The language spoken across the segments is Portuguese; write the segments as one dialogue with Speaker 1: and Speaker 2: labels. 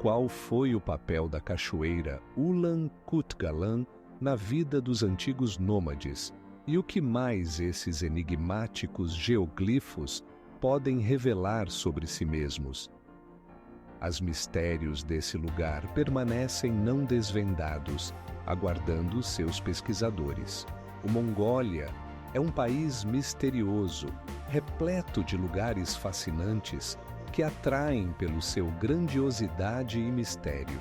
Speaker 1: qual foi o papel da cachoeira Ulan Kutgalan na vida dos antigos nômades e o que mais esses enigmáticos geoglifos podem revelar sobre si mesmos. Os mistérios desse lugar permanecem não desvendados, aguardando seus pesquisadores. O Mongólia é um país misterioso, repleto de lugares fascinantes que atraem pelo seu grandiosidade e mistério.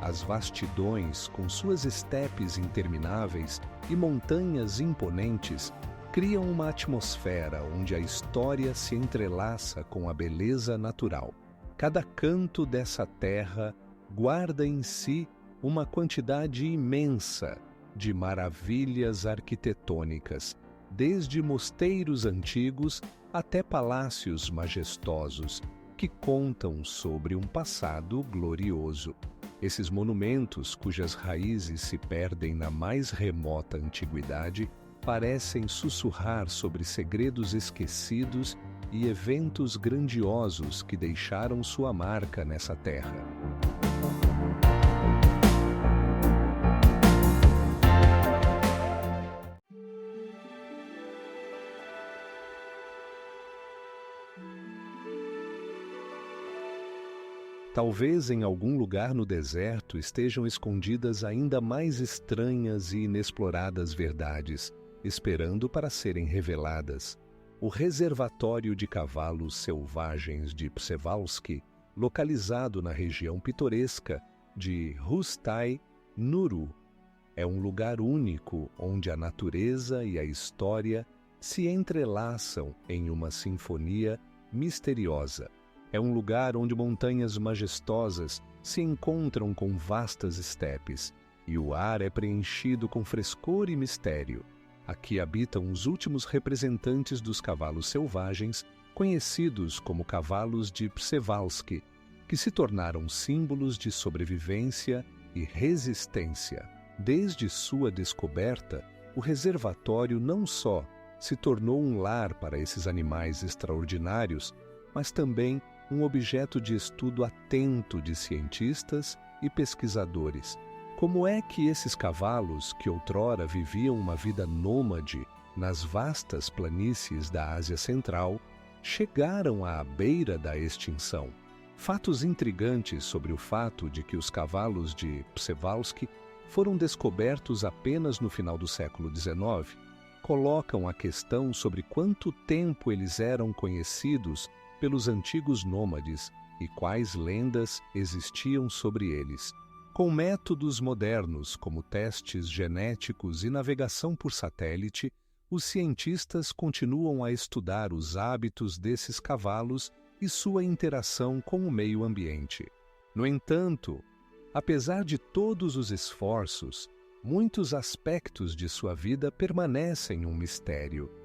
Speaker 1: As vastidões, com suas estepes intermináveis e montanhas imponentes, criam uma atmosfera onde a história se entrelaça com a beleza natural. Cada canto dessa terra guarda em si uma quantidade imensa de maravilhas arquitetônicas, desde mosteiros antigos até palácios majestosos, que contam sobre um passado glorioso. Esses monumentos, cujas raízes se perdem na mais remota antiguidade, parecem sussurrar sobre segredos esquecidos e eventos grandiosos que deixaram sua marca nessa terra. Talvez em algum lugar no deserto estejam escondidas ainda mais estranhas e inexploradas verdades, esperando para serem reveladas. O reservatório de cavalos selvagens de Przewalski, localizado na região pitoresca de Rustai-Nuru, é um lugar único onde a natureza e a história se entrelaçam em uma sinfonia misteriosa. É um lugar onde montanhas majestosas se encontram com vastas estepes, e o ar é preenchido com frescor e mistério. Aqui habitam os últimos representantes dos cavalos selvagens, conhecidos como cavalos de Przewalski, que se tornaram símbolos de sobrevivência e resistência. Desde sua descoberta, o reservatório não só se tornou um lar para esses animais extraordinários, mas também um objeto de estudo atento de cientistas e pesquisadores. Como é que esses cavalos, que outrora viviam uma vida nômade nas vastas planícies da Ásia Central, chegaram à beira da extinção? Fatos intrigantes sobre o fato de que os cavalos de Przewalski foram descobertos apenas no final do século XIX colocam a questão sobre quanto tempo eles eram conhecidos pelos antigos nômades e quais lendas existiam sobre eles. Com métodos modernos, como testes genéticos e navegação por satélite, os cientistas continuam a estudar os hábitos desses cavalos e sua interação com o meio ambiente. No entanto, apesar de todos os esforços, muitos aspectos de sua vida permanecem um mistério.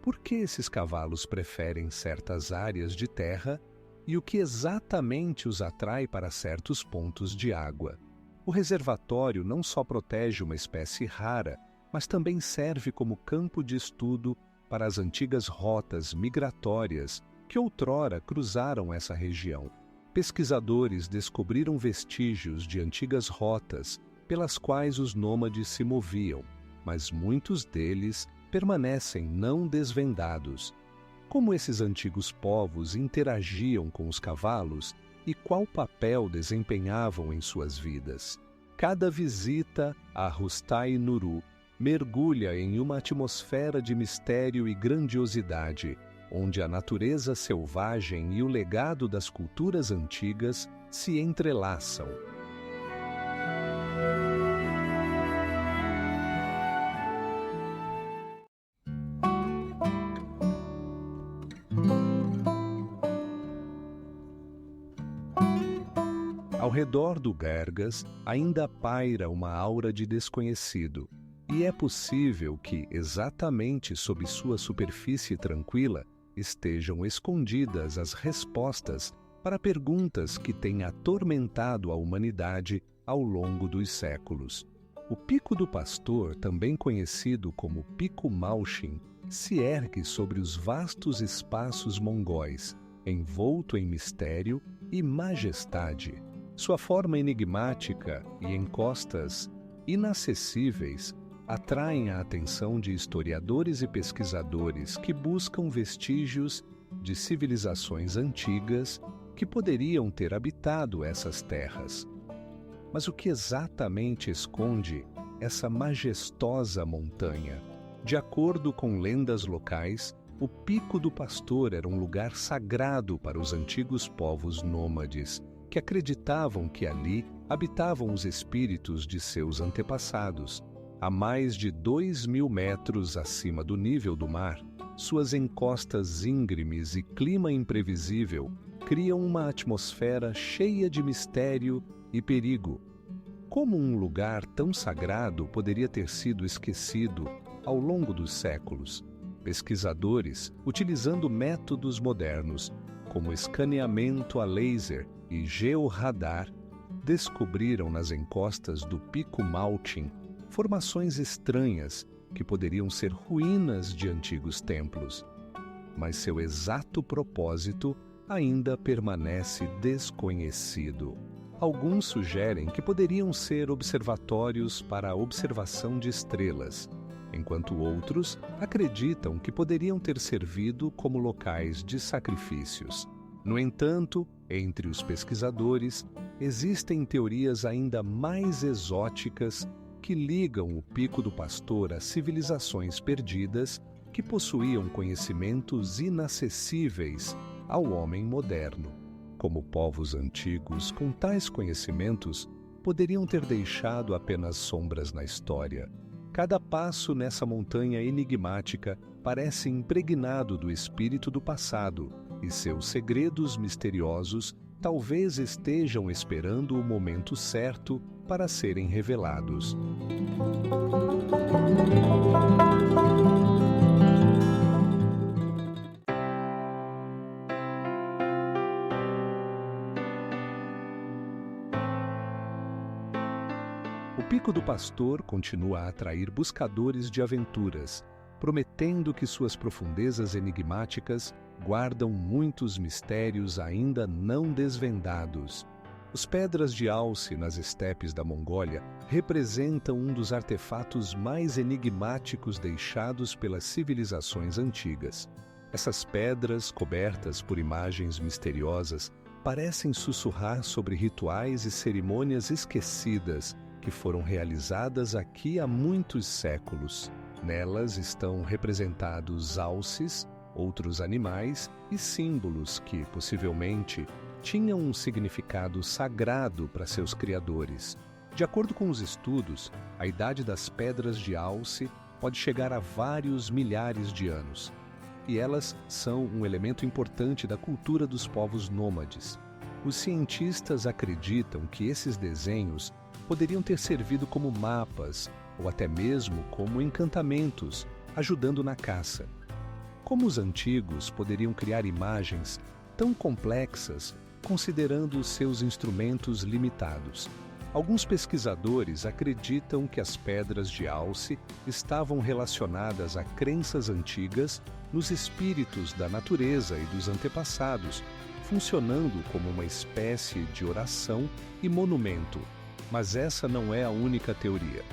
Speaker 1: Por que esses cavalos preferem certas áreas de terra e o que exatamente os atrai para certos pontos de água? O reservatório não só protege uma espécie rara, mas também serve como campo de estudo para as antigas rotas migratórias que outrora cruzaram essa região. Pesquisadores descobriram vestígios de antigas rotas pelas quais os nômades se moviam, mas muitos deles permanecem não desvendados. Como esses antigos povos interagiam com os cavalos e qual papel desempenhavam em suas vidas? Cada visita a Rustai-Nuru mergulha em uma atmosfera de mistério e grandiosidade, onde a natureza selvagem e o legado das culturas antigas se entrelaçam. Ao redor do Gergas ainda paira uma aura de desconhecido, e é possível que, exatamente sob sua superfície tranquila, estejam escondidas as respostas para perguntas que têm atormentado a humanidade ao longo dos séculos. O Pico do Pastor, também conhecido como Pico Malshin, se ergue sobre os vastos espaços mongóis, envolto em mistério e majestade. Sua forma enigmática e encostas inacessíveis atraem a atenção de historiadores e pesquisadores que buscam vestígios de civilizações antigas que poderiam ter habitado essas terras. Mas o que exatamente esconde essa majestosa montanha? De acordo com lendas locais, o Pico do Pastor era um lugar sagrado para os antigos povos nômades, que acreditavam que ali habitavam os espíritos de seus antepassados. A mais de 2.000 metros acima do nível do mar, suas encostas íngremes e clima imprevisível criam uma atmosfera cheia de mistério e perigo. Como um lugar tão sagrado poderia ter sido esquecido ao longo dos séculos? Pesquisadores, utilizando métodos modernos, como escaneamento a laser e georradar, descobriram nas encostas do Pico Maltin formações estranhas que poderiam ser ruínas de antigos templos. Mas seu exato propósito ainda permanece desconhecido. Alguns sugerem que poderiam ser observatórios para a observação de estrelas, enquanto outros acreditam que poderiam ter servido como locais de sacrifícios. No entanto, entre os pesquisadores, existem teorias ainda mais exóticas que ligam o Pico do Pastor a civilizações perdidas que possuíam conhecimentos inacessíveis ao homem moderno. Como povos antigos com tais conhecimentos poderiam ter deixado apenas sombras na história. Cada passo nessa montanha enigmática parece impregnado do espírito do passado, e seus segredos misteriosos talvez estejam esperando o momento certo para serem revelados. O Pico do Pastor continua a atrair buscadores de aventuras, prometendo que suas profundezas enigmáticas guardam muitos mistérios ainda não desvendados. Os pedras de alce nas estepes da Mongólia representam um dos artefatos mais enigmáticos deixados pelas civilizações antigas. Essas pedras, cobertas por imagens misteriosas, parecem sussurrar sobre rituais e cerimônias esquecidas que foram realizadas aqui há muitos séculos. Nelas estão representados alces, outros animais e símbolos que, possivelmente, tinham um significado sagrado para seus criadores. De acordo com os estudos, a idade das pedras de alce pode chegar a vários milhares de anos, e elas são um elemento importante da cultura dos povos nômades. Os cientistas acreditam que esses desenhos poderiam ter servido como mapas ou até mesmo como encantamentos, ajudando na caça. Como os antigos poderiam criar imagens tão complexas considerando seus instrumentos limitados? Alguns pesquisadores acreditam que as pedras de alce estavam relacionadas a crenças antigas nos espíritos da natureza e dos antepassados, funcionando como uma espécie de oração e monumento. Mas essa não é a única teoria.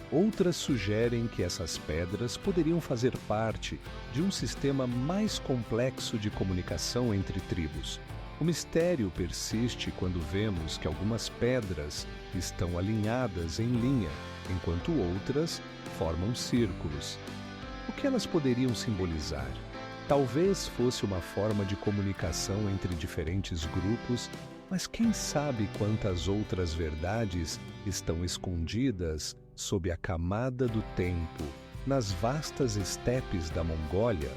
Speaker 1: Outras sugerem que essas pedras poderiam fazer parte de um sistema mais complexo de comunicação entre tribos. O mistério persiste quando vemos que algumas pedras estão alinhadas em linha, enquanto outras formam círculos. O que elas poderiam simbolizar? Talvez fosse uma forma de comunicação entre diferentes grupos, mas quem sabe quantas outras verdades estão escondidas sob a camada do tempo, nas vastas estepes da Mongólia?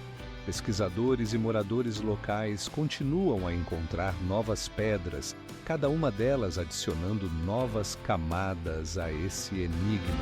Speaker 1: Pesquisadores e moradores locais continuam a encontrar novas pedras, cada uma delas adicionando novas camadas a esse enigma.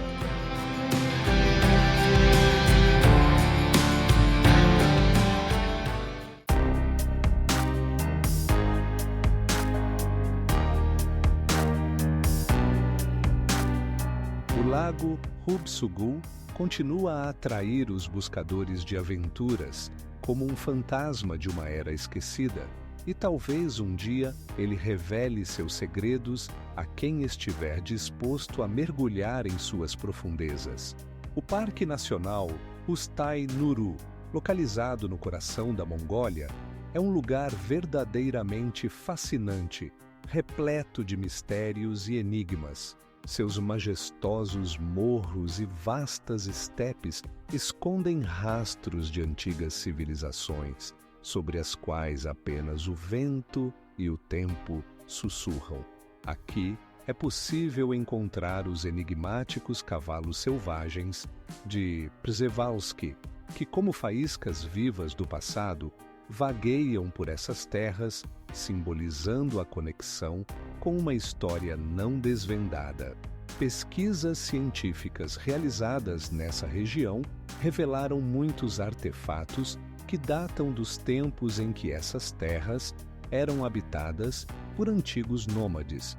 Speaker 1: O lago Hubsugul continua a atrair os buscadores de aventuras como um fantasma de uma era esquecida, e talvez um dia ele revele seus segredos a quem estiver disposto a mergulhar em suas profundezas. O Parque Nacional Ustai Nuru, localizado no coração da Mongólia, é um lugar verdadeiramente fascinante, repleto de mistérios e enigmas. Seus majestosos morros e vastas estepes escondem rastros de antigas civilizações, sobre as quais apenas o vento e o tempo sussurram. Aqui é possível encontrar os enigmáticos cavalos selvagens de Przewalski, que, como faíscas vivas do passado, vagueiam por essas terras, simbolizando a conexão com uma história não desvendada. Pesquisas científicas realizadas nessa região revelaram muitos artefatos que datam dos tempos em que essas terras eram habitadas por antigos nômades.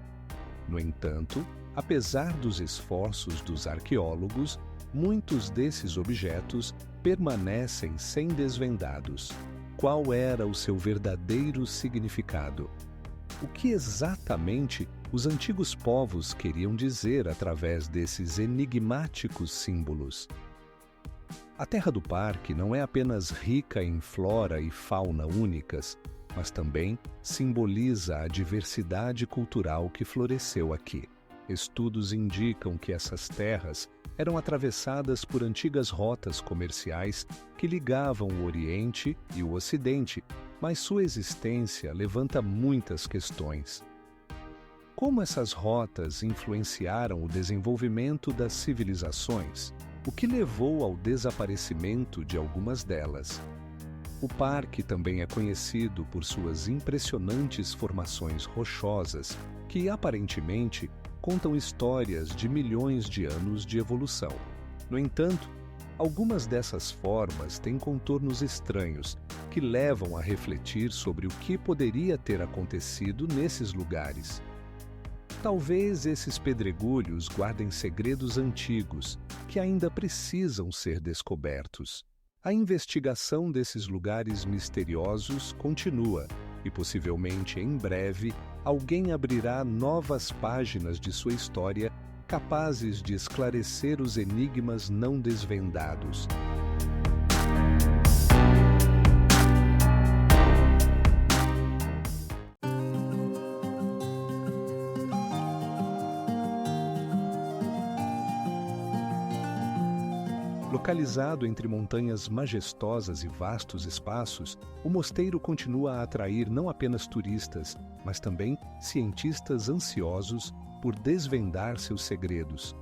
Speaker 1: No entanto, apesar dos esforços dos arqueólogos, muitos desses objetos permanecem sem desvendados. Qual era o seu verdadeiro significado? O que exatamente os antigos povos queriam dizer através desses enigmáticos símbolos? A terra do parque não é apenas rica em flora e fauna únicas, mas também simboliza a diversidade cultural que floresceu aqui. Estudos indicam que essas terras eram atravessadas por antigas rotas comerciais que ligavam o Oriente e o Ocidente, mas sua existência levanta muitas questões. Como essas rotas influenciaram o desenvolvimento das civilizações? O que levou ao desaparecimento de algumas delas? O parque também é conhecido por suas impressionantes formações rochosas, que aparentemente contam histórias de milhões de anos de evolução. No entanto, algumas dessas formas têm contornos estranhos que levam a refletir sobre o que poderia ter acontecido nesses lugares. Talvez esses pedregulhos guardem segredos antigos que ainda precisam ser descobertos. A investigação desses lugares misteriosos continua e, possivelmente em breve, alguém abrirá novas páginas de sua história capazes de esclarecer os enigmas não desvendados. Localizado entre montanhas majestosas e vastos espaços, o mosteiro continua a atrair não apenas turistas, mas também cientistas ansiosos por desvendar seus segredos.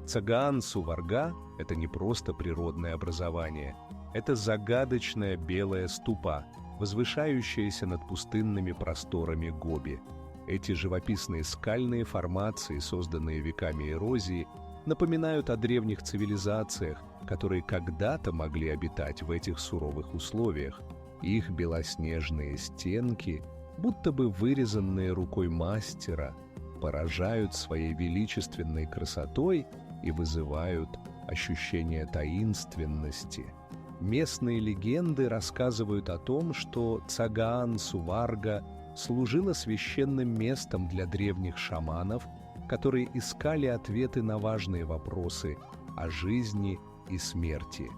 Speaker 1: Цагаан-Суварга – это не просто природное образование, это загадочная белая ступа, возвышающаяся над пустынными просторами Гоби. Эти живописные скальные формации, созданные веками эрозии, напоминают о древних цивилизациях, которые когда-то могли обитать в этих суровых условиях. Их белоснежные стенки, будто бы вырезанные рукой мастера, поражают своей величественной красотой и вызывают ощущение таинственности. Местные легенды рассказывают о том, что Цагаан-Суварга служила священным местом для древних шаманов, которые искали ответы на важные вопросы о жизни и смерти.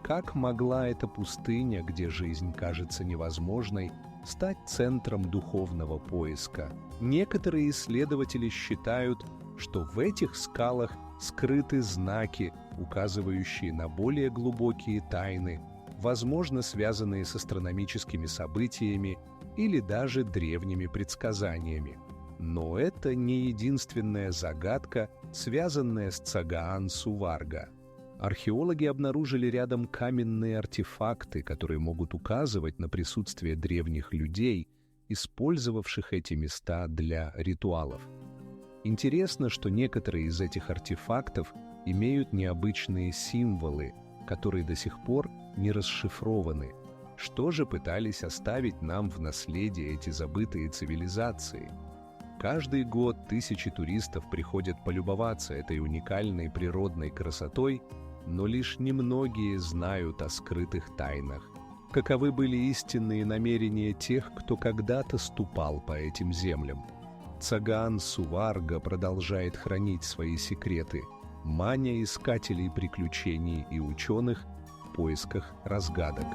Speaker 1: Как могла эта пустыня, где жизнь кажется невозможной, стать центром духовного поиска? Некоторые исследователи считают, что в этих скалах скрыты знаки, указывающие на более глубокие тайны, возможно, связанные с астрономическими событиями или даже древними предсказаниями. Но это не единственная загадка, связанная с Цагаан-Суварга. Археологи обнаружили рядом каменные артефакты, которые могут указывать на присутствие древних людей, использовавших эти места для ритуалов. Интересно, что некоторые из этих артефактов имеют необычные символы, которые до сих пор не расшифрованы. Что же пытались оставить нам в наследие эти забытые цивилизации? Каждый год тысячи туристов приходят полюбоваться этой уникальной природной красотой, но лишь немногие знают о скрытых тайнах. каковы были истинные намерения тех, кто когда-то ступал по этим землям. Цаган Суварга продолжает хранить свои секреты, маня искателей приключений и ученых в поисках разгадок.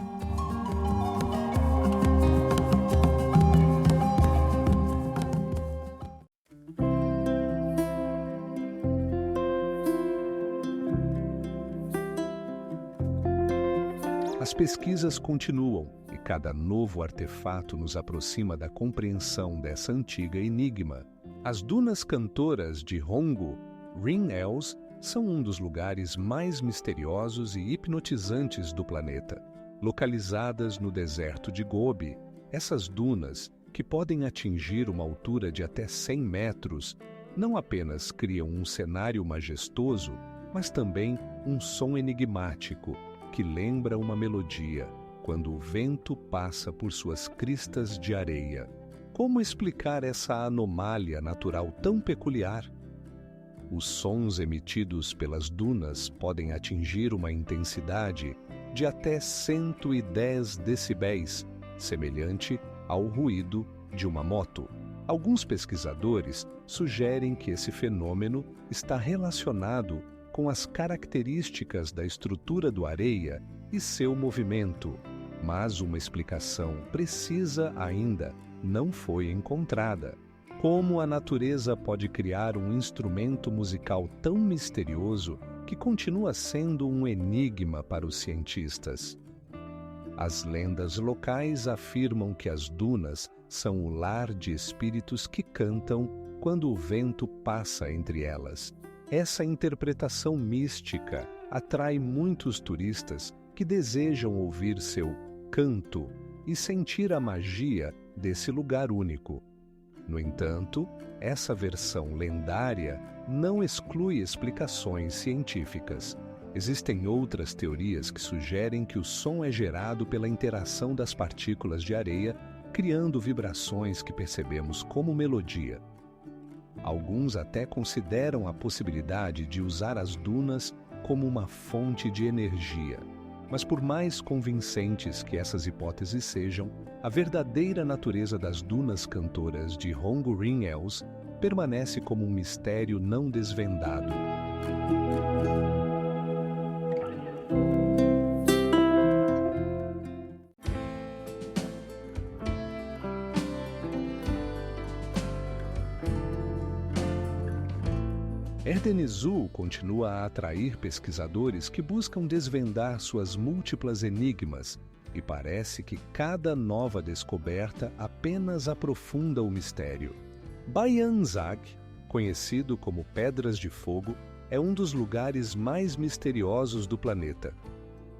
Speaker 1: As pesquisas continuam e cada novo artefato nos aproxima da compreensão dessa antiga enigma. As dunas cantoras de Hongu, Ring Els, são um dos lugares mais misteriosos e hipnotizantes do planeta. Localizadas no deserto de Gobi, essas dunas, que podem atingir uma altura de até 100 metros, não apenas criam um cenário majestoso, mas também um som enigmático, que lembra uma melodia, quando o vento passa por suas cristas de areia. Como explicar essa anomalia natural tão peculiar? Os sons emitidos pelas dunas podem atingir uma intensidade de até 110 decibéis, semelhante ao ruído de uma moto. Alguns pesquisadores sugerem que esse fenômeno está relacionado com as características da estrutura do areia e seu movimento, mas uma explicação precisa ainda não foi encontrada. Como a natureza pode criar um instrumento musical tão misterioso que continua sendo um enigma para os cientistas? As lendas locais afirmam que as dunas são o lar de espíritos que cantam quando o vento passa entre elas. Essa interpretação mística atrai muitos turistas que desejam ouvir seu canto e sentir a magia desse lugar único. No entanto, essa versão lendária não exclui explicações científicas. Existem outras teorias que sugerem que o som é gerado pela interação das partículas de areia, criando vibrações que percebemos como melodia. Alguns até consideram a possibilidade de usar as dunas como uma fonte de energia. Mas por mais convincentes que essas hipóteses sejam, a verdadeira natureza das dunas cantoras de Hongu Ring Els permanece como um mistério não desvendado. Erdenezu continua a atrair pesquisadores que buscam desvendar suas múltiplas enigmas, e parece que cada nova descoberta apenas aprofunda o mistério. Bayanzak, conhecido como Pedras de Fogo, é um dos lugares mais misteriosos do planeta.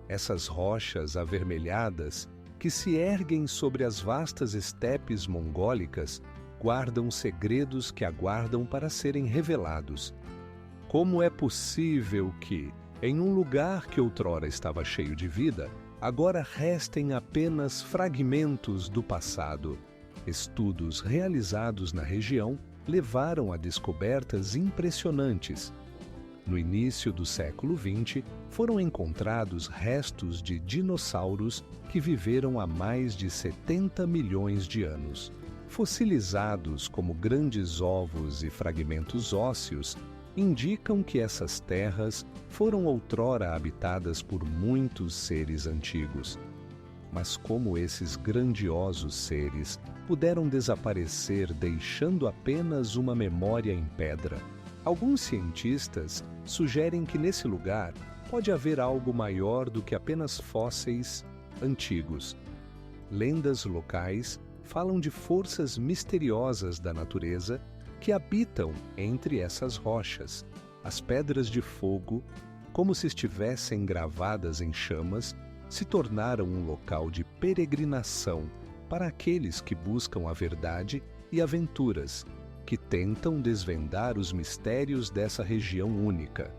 Speaker 1: Essas rochas avermelhadas, que se erguem sobre as vastas estepes mongólicas, guardam segredos que aguardam para serem revelados. Como é possível que, em um lugar que outrora estava cheio de vida, agora restem apenas fragmentos do passado? Estudos realizados na região levaram a descobertas impressionantes. No início do século XX, foram encontrados restos de dinossauros que viveram há mais de 70 milhões de anos. Fossilizados como grandes ovos e fragmentos ósseos, indicam que essas terras foram outrora habitadas por muitos seres antigos. Mas como esses grandiosos seres puderam desaparecer deixando apenas uma memória em pedra? Alguns cientistas sugerem que nesse lugar pode haver algo maior do que apenas fósseis antigos. Lendas locais falam de forças misteriosas da natureza que habitam entre essas rochas. As pedras de fogo, como se estivessem gravadas em chamas, se tornaram um local de peregrinação para aqueles que buscam a verdade e aventuras, que tentam desvendar os mistérios dessa região única.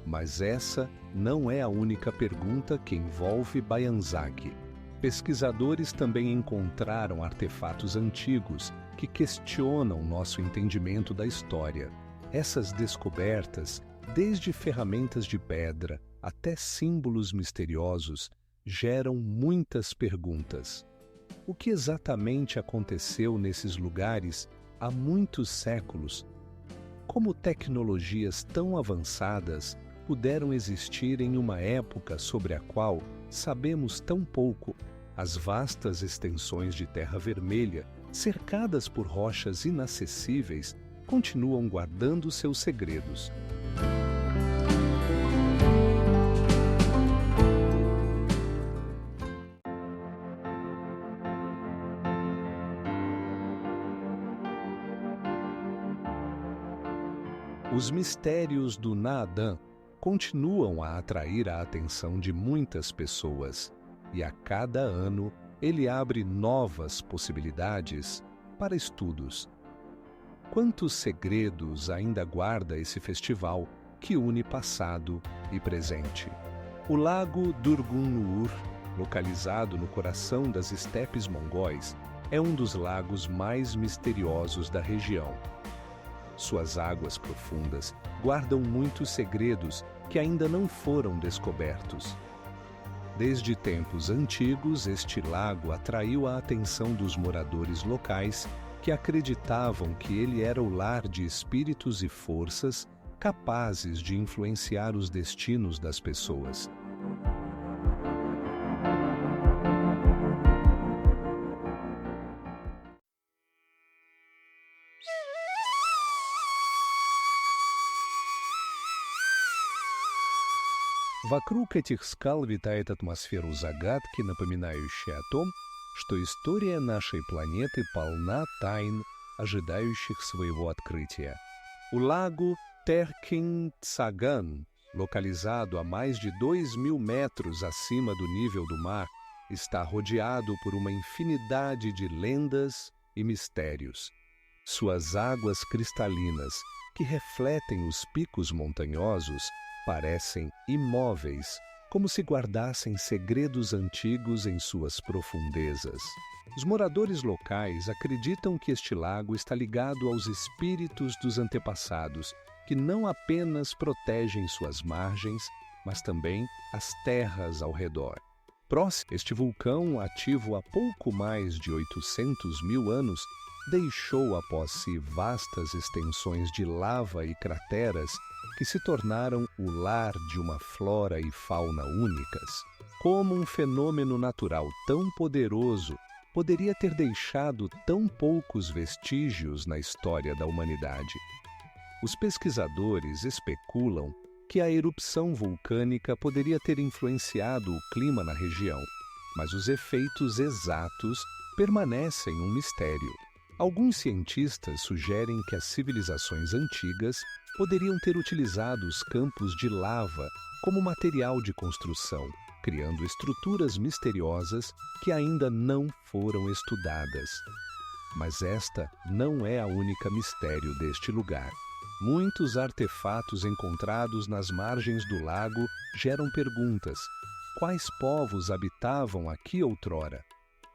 Speaker 1: Mas essa não é a única pergunta que envolve Bayanzak. Pesquisadores também encontraram artefatos antigos que questionam nosso entendimento da história. Essas descobertas, desde ferramentas de pedra até símbolos misteriosos, geram muitas perguntas. O que exatamente aconteceu nesses lugares há muitos séculos? Como tecnologias tão avançadas puderam existir em uma época sobre a qual sabemos tão pouco? As vastas extensões de terra vermelha, cercadas por rochas inacessíveis, continuam guardando seus segredos. Os mistérios do Naadã continuam a atrair a atenção de muitas pessoas, e a cada ano ele abre novas possibilidades para estudos. Quantos segredos ainda guarda esse festival que une passado e presente? O lago Durgun-Nur, localizado no coração das estepes mongóis, é um dos lagos mais misteriosos da região. Suas águas profundas guardam muitos segredos que ainda não foram descobertos. Desde tempos antigos, este lago atraiu a atenção dos moradores locais que acreditavam que ele era o lar de espíritos e forças capazes de influenciar os destinos das pessoas. Вокруг этих скал витает атмосфера загадки, напоминающая о том, что история нашей планеты полна тайн, ожидающих своего открытия. O lago Terkin-Tsagan, localizado a mais de 2.000 metros acima do nível do mar, está rodeado por uma infinidade de lendas e mistérios. Suas águas cristalinas, que refletem os picos montanhosos, parecem imóveis, como se guardassem segredos antigos em suas profundezas. Os moradores locais acreditam que este lago está ligado aos espíritos dos antepassados, que não apenas protegem suas margens, mas também as terras ao redor. Próximo, este vulcão, ativo há pouco mais de 800.000 anos, deixou após si vastas extensões de lava e crateras que se tornaram o lar de uma flora e fauna únicas. Como um fenômeno natural tão poderoso poderia ter deixado tão poucos vestígios na história da humanidade? Os pesquisadores especulam que a erupção vulcânica poderia ter influenciado o clima na região, mas os efeitos exatos permanecem um mistério. Alguns cientistas sugerem que as civilizações antigas poderiam ter utilizado os campos de lava como material de construção, criando estruturas misteriosas que ainda não foram estudadas. Mas esta não é a única mistério deste lugar. Muitos artefatos encontrados nas margens do lago geram perguntas. Quais povos habitavam aqui outrora?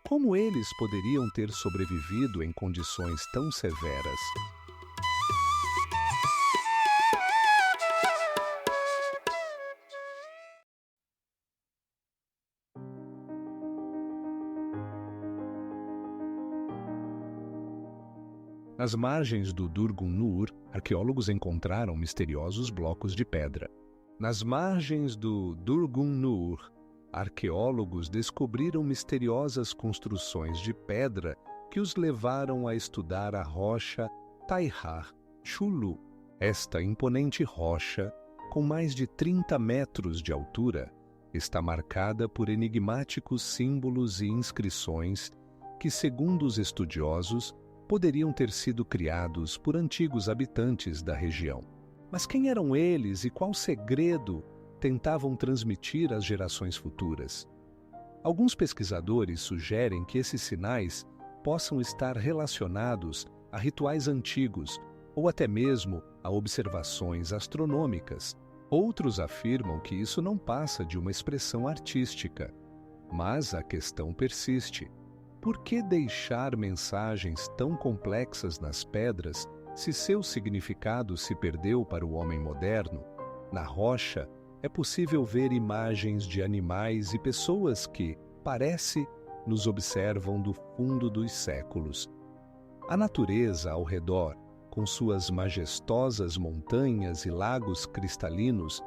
Speaker 1: Como eles poderiam ter sobrevivido em condições tão severas? Nas margens do Durgun-Nur, arqueólogos encontraram misteriosos blocos de pedra. Nas margens do Durgun-Nur, arqueólogos descobriram misteriosas construções de pedra que os levaram a estudar a rocha Taihar Chulu. Esta imponente rocha, com mais de 30 metros de altura, está marcada por enigmáticos símbolos e inscrições que, segundo os estudiosos, poderiam ter sido criados por antigos habitantes da região. Mas quem eram eles e qual segredo tentavam transmitir às gerações futuras? Alguns pesquisadores sugerem que esses sinais possam estar relacionados a rituais antigos ou até mesmo a observações astronômicas. Outros afirmam que isso não passa de uma expressão artística. Mas a questão persiste. Por que deixar mensagens tão complexas nas pedras se seu significado se perdeu para o homem moderno? Na rocha, é possível ver imagens de animais e pessoas que, parece, nos observam do fundo dos séculos. A natureza ao redor, com suas majestosas montanhas e lagos cristalinos,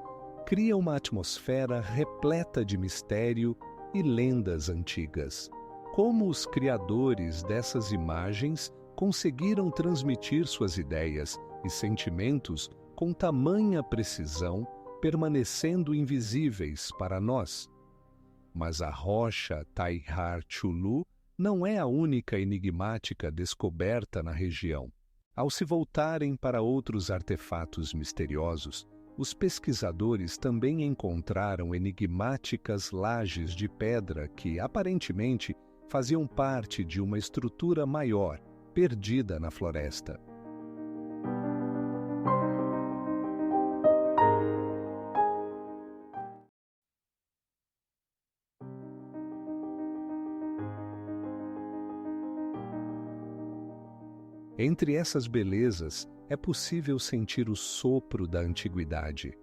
Speaker 1: cria uma atmosfera repleta de mistério e lendas antigas. Como os criadores dessas imagens conseguiram transmitir suas ideias e sentimentos com tamanha precisão, permanecendo invisíveis para nós? Mas a rocha Taihar Chulu não é a única enigmática descoberta na região. Ao se voltarem para outros artefatos misteriosos, os pesquisadores também encontraram enigmáticas lajes de pedra que, aparentemente, faziam parte de uma estrutura maior, perdida na floresta. Entre essas belezas, é possível sentir o sopro da antiguidade,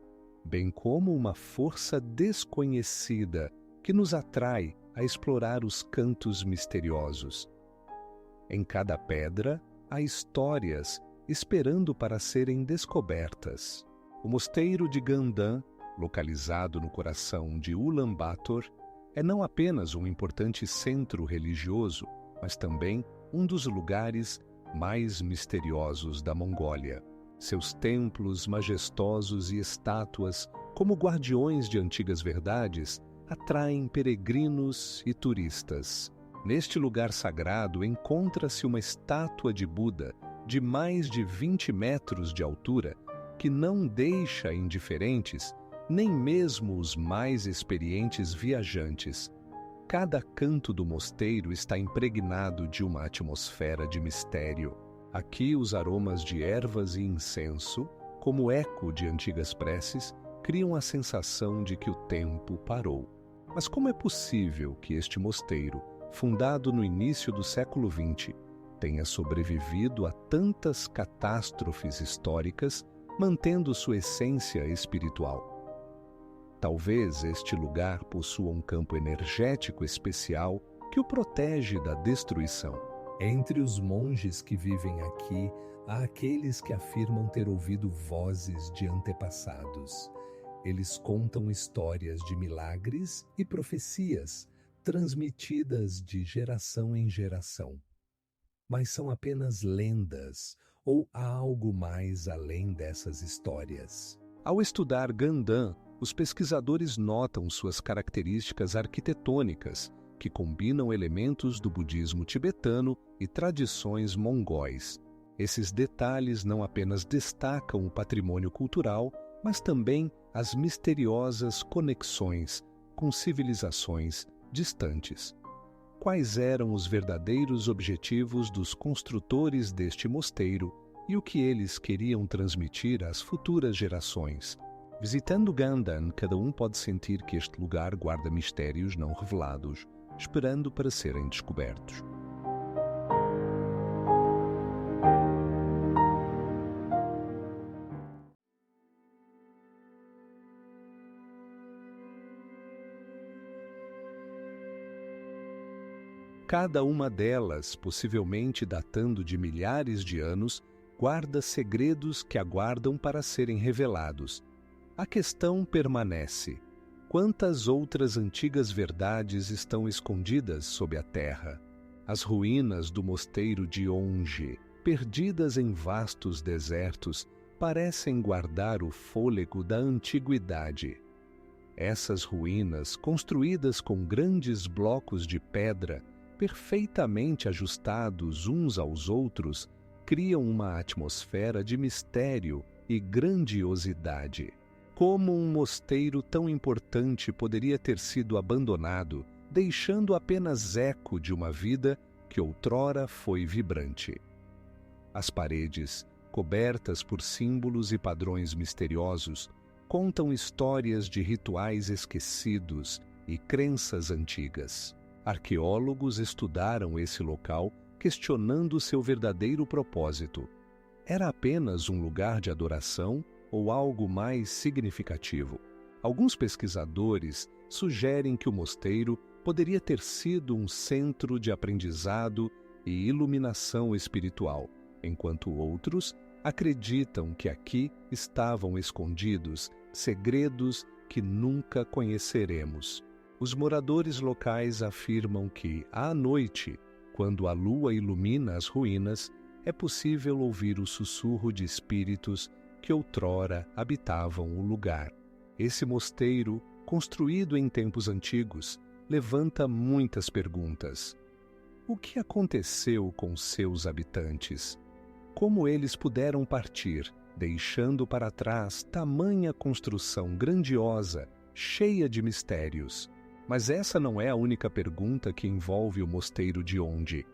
Speaker 1: bem como uma força desconhecida que nos atrai a explorar os cantos misteriosos. Em cada pedra, há histórias esperando para serem descobertas. O mosteiro de Gandan, localizado no coração de Ulaanbaatar, é não apenas um importante centro religioso, mas também um dos lugares mais misteriosos da Mongólia. Seus templos majestosos e estátuas, como guardiões de antigas verdades, atraem peregrinos e turistas. Neste lugar sagrado encontra-se uma estátua de Buda de mais de 20 metros de altura, que não deixa indiferentes nem mesmo os mais experientes viajantes. Cada canto do mosteiro está impregnado de uma atmosfera de mistério. Aqui os aromas de ervas e incenso, como eco de antigas preces, criam a sensação de que o tempo parou. Mas como é possível que este mosteiro, fundado no início do século XX, tenha sobrevivido a tantas catástrofes históricas, mantendo sua essência espiritual? Talvez este lugar possua um campo energético especial que o protege da destruição. Entre os monges que vivem aqui, há aqueles que afirmam ter ouvido vozes de antepassados. Eles contam histórias de milagres e profecias, transmitidas de geração em geração. Mas são apenas lendas, ou há algo mais além dessas histórias? Ao estudar Gandan, os pesquisadores notam suas características arquitetônicas, que combinam elementos do budismo tibetano e tradições mongóis. Esses detalhes não apenas destacam o patrimônio cultural, mas também as misteriosas conexões com civilizações distantes. Quais eram os verdadeiros objetivos dos construtores deste mosteiro e o que eles queriam transmitir às futuras gerações? Visitando Gandan, cada um pode sentir que este lugar guarda mistérios não revelados, esperando para serem descobertos. Cada uma delas, possivelmente datando de milhares de anos, guarda segredos que aguardam para serem revelados. A questão permanece: quantas outras antigas verdades estão escondidas sob a terra? As ruínas do mosteiro de Onge, perdidas em vastos desertos, parecem guardar o fôlego da antiguidade. Essas ruínas, construídas com grandes blocos de pedra, perfeitamente ajustados uns aos outros, criam uma atmosfera de mistério e grandiosidade. Como um mosteiro tão importante poderia ter sido abandonado, deixando apenas eco de uma vida que outrora foi vibrante? As paredes, cobertas por símbolos e padrões misteriosos, contam histórias de rituais esquecidos e crenças antigas. Arqueólogos estudaram esse local, questionando seu verdadeiro propósito. Era apenas um lugar de adoração ou algo mais significativo? Alguns pesquisadores sugerem que o mosteiro poderia ter sido um centro de aprendizado e iluminação espiritual, enquanto outros acreditam que aqui estavam escondidos segredos que nunca conheceremos. Os moradores locais afirmam que, à noite, quando a lua ilumina as ruínas, é possível ouvir o sussurro de espíritos que outrora habitavam o lugar. Esse mosteiro, construído em tempos antigos, levanta muitas perguntas. O que aconteceu com seus habitantes? Como eles puderam partir, deixando para trás tamanha construção grandiosa, cheia de mistérios? Mas essa não é a única pergunta que envolve o mosteiro de Onde.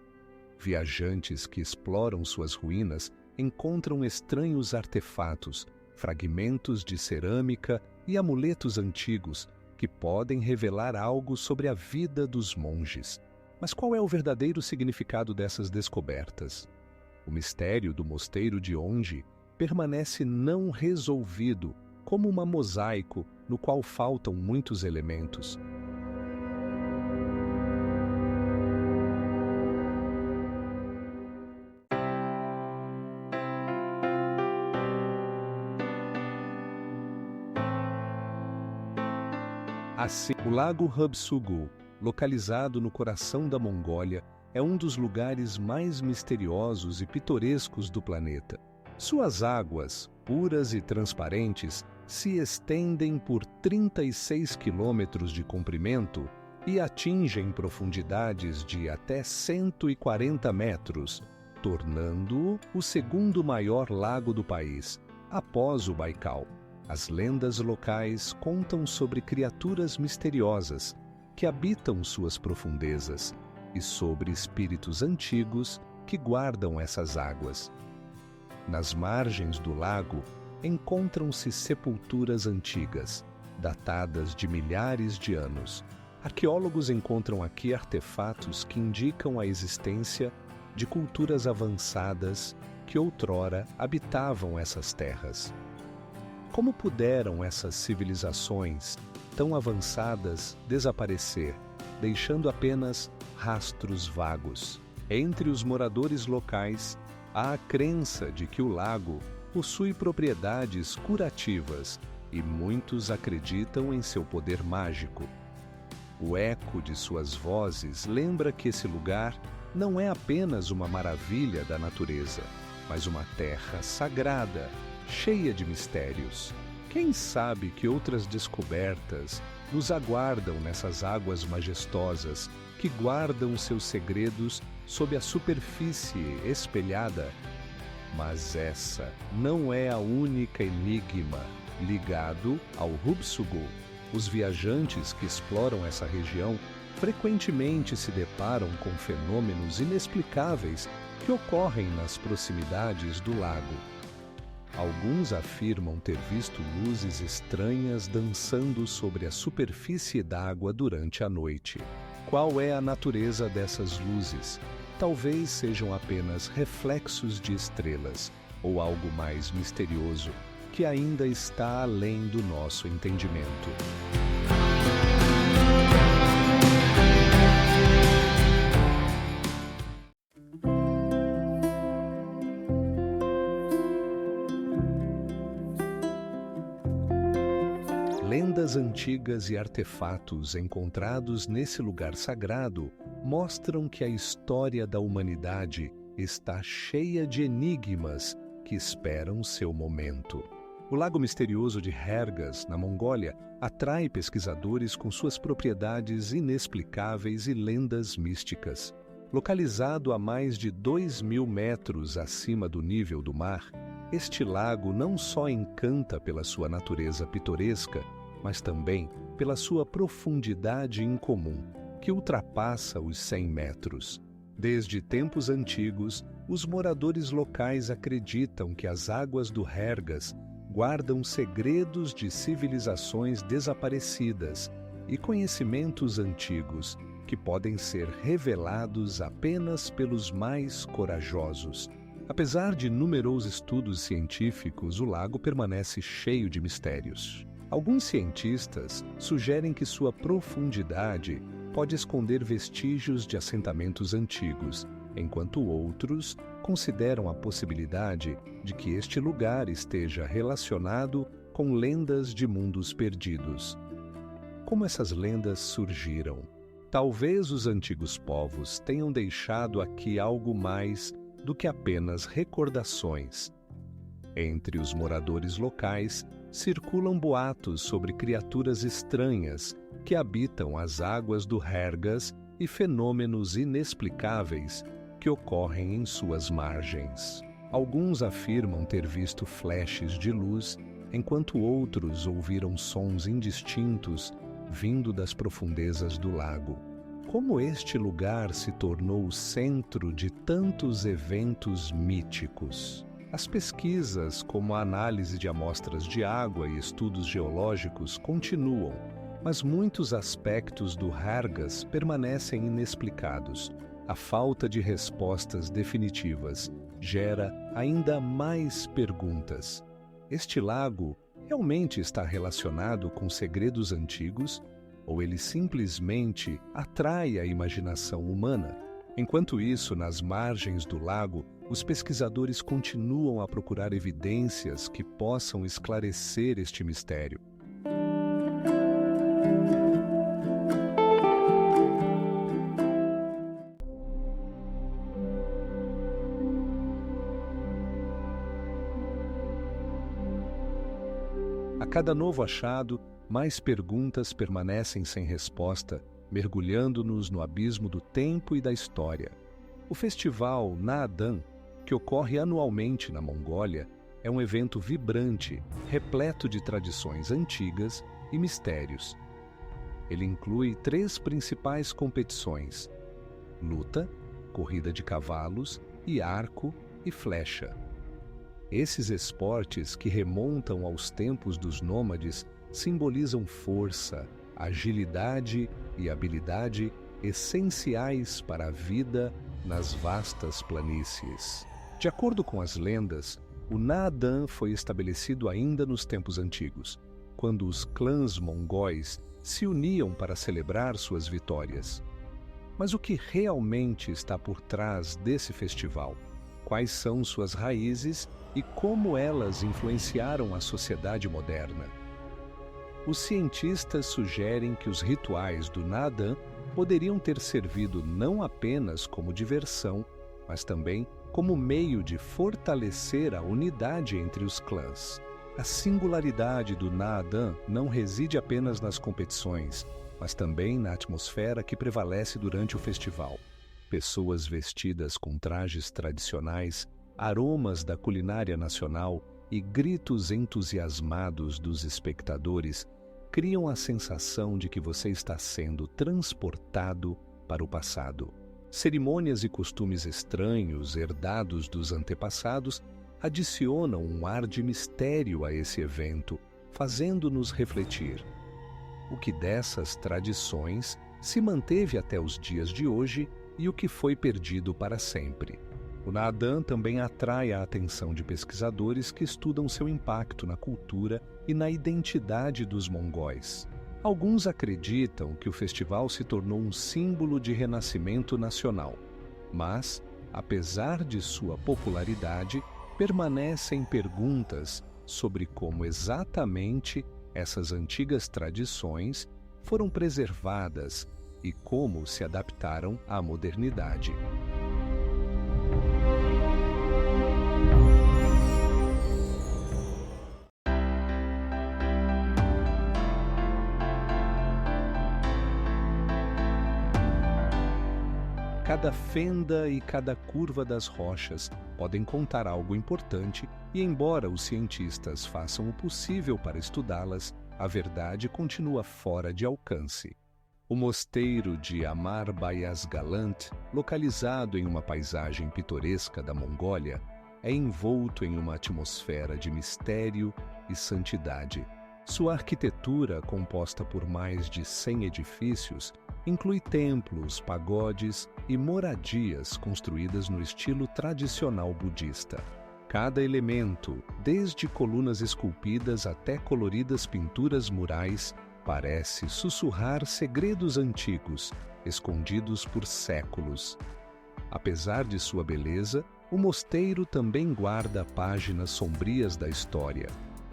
Speaker 1: Viajantes que exploram suas ruínas encontram estranhos artefatos, fragmentos de cerâmica e amuletos antigos que podem revelar algo sobre a vida dos monges. Mas qual é o verdadeiro significado dessas descobertas? O mistério do mosteiro de Onde permanece não resolvido, como um mosaico no qual faltam muitos elementos. Assim, o Lago Hubsugu, localizado no coração da Mongólia, é um dos lugares mais misteriosos e pitorescos do planeta. Suas águas, puras e transparentes, se estendem por 36 quilômetros de comprimento e atingem profundidades de até 140 metros, tornando-o o segundo maior lago do país, após o Baikal. As lendas locais contam sobre criaturas misteriosas que habitam suas profundezas e sobre espíritos antigos que guardam essas águas. Nas margens do lago encontram-se sepulturas antigas, datadas de milhares de anos. Arqueólogos encontram aqui artefatos que indicam a existência de culturas avançadas que outrora habitavam essas terras. Como puderam essas civilizações tão avançadas desaparecer, deixando apenas rastros vagos? Entre os moradores locais, há a crença de que o lago possui propriedades curativas e muitos acreditam em seu poder mágico. O eco de suas vozes lembra que esse lugar não é apenas uma maravilha da natureza, mas uma terra sagrada, cheia de mistérios. Quem sabe que outras descobertas nos aguardam nessas águas majestosas que guardam seus segredos sob a superfície espelhada? Mas essa não é a única enigma ligado ao Hubsugu. Os viajantes que exploram essa região frequentemente se deparam com fenômenos inexplicáveis que ocorrem nas proximidades do lago. Alguns afirmam ter visto luzes estranhas dançando sobre a superfície d'água durante a noite. Qual é a natureza dessas luzes? Talvez sejam apenas reflexos de estrelas ou algo mais misterioso que ainda está além do nosso entendimento. Lendas antigas e artefatos encontrados nesse lugar sagrado mostram que a história da humanidade está cheia de enigmas que esperam seu momento. O lago misterioso de Hergas, na Mongólia, atrai pesquisadores com suas propriedades inexplicáveis e lendas místicas. Localizado a mais de 2.000 metros acima do nível do mar, este lago não só encanta pela sua natureza pitoresca, mas também pela sua profundidade incomum, que ultrapassa os 100 metros. Desde tempos antigos, os moradores locais acreditam que as águas do Hergas guardam segredos de civilizações desaparecidas e conhecimentos antigos que podem ser revelados apenas pelos mais corajosos. Apesar de numerosos estudos científicos, o lago permanece cheio de mistérios. Alguns cientistas sugerem que sua profundidade pode esconder vestígios de assentamentos antigos, enquanto outros consideram a possibilidade de que este lugar esteja relacionado com lendas de mundos perdidos. Como essas lendas surgiram? Talvez os antigos povos tenham deixado aqui algo mais do que apenas recordações. Entre os moradores locais, circulam boatos sobre criaturas estranhas que habitam as águas do Hergas e fenômenos inexplicáveis que ocorrem em suas margens. Alguns afirmam ter visto flashes de luz, enquanto outros ouviram sons indistintos vindo das profundezas do lago. Como este lugar se tornou o centro de tantos eventos míticos? As pesquisas, como a análise de amostras de água e estudos geológicos, continuam, mas muitos aspectos do Hergas permanecem inexplicados. A falta de respostas definitivas gera ainda mais perguntas. Este lago realmente está relacionado com segredos antigos? Ou ele simplesmente atrai a imaginação humana? Enquanto isso, nas margens do lago, os pesquisadores continuam a procurar evidências que possam esclarecer este mistério. A cada novo achado, mais perguntas permanecem sem resposta, mergulhando-nos no abismo do tempo e da história. O festival Naadan, que ocorre anualmente na Mongólia, é um evento vibrante, repleto de tradições antigas e mistérios. Ele inclui 3 principais competições: luta, corrida de cavalos e arco e flecha. Esses esportes, que remontam aos tempos dos nômades, simbolizam força, agilidade e habilidade essenciais para a vida nas vastas planícies. De acordo com as lendas, o Naadan foi estabelecido ainda nos tempos antigos, quando os clãs mongóis se uniam para celebrar suas vitórias. Mas o que realmente está por trás desse festival? Quais são suas raízes e como elas influenciaram a sociedade moderna? Os cientistas sugerem que os rituais do Naadan poderiam ter servido não apenas como diversão, mas também como meio de fortalecer a unidade entre os clãs. A singularidade do Naadan não reside apenas nas competições, mas também na atmosfera que prevalece durante o festival. Pessoas vestidas com trajes tradicionais, aromas da culinária nacional e gritos entusiasmados dos espectadores criam a sensação de que você está sendo transportado para o passado. Cerimônias e costumes estranhos, herdados dos antepassados, adicionam um ar de mistério a esse evento, fazendo-nos refletir. O que dessas tradições se manteve até os dias de hoje e o que foi perdido para sempre? O Naadan também atrai a atenção de pesquisadores que estudam seu impacto na cultura e na identidade dos mongóis. Alguns acreditam que o festival se tornou um símbolo de renascimento nacional, mas, apesar de sua popularidade, permanecem perguntas sobre como exatamente essas antigas tradições foram preservadas e como se adaptaram à modernidade. Cada fenda e cada curva das rochas podem contar algo importante e, embora os cientistas façam o possível para estudá-las, a verdade continua fora de alcance. O mosteiro de Amar Bayazgalant, localizado em uma paisagem pitoresca da Mongólia, é envolto em uma atmosfera de mistério e santidade. Sua arquitetura, composta por mais de 100 edifícios, inclui templos, pagodes e moradias construídas no estilo tradicional budista. Cada elemento, desde colunas esculpidas até coloridas pinturas murais, parece sussurrar segredos antigos, escondidos por séculos. Apesar de sua beleza, o mosteiro também guarda páginas sombrias da história.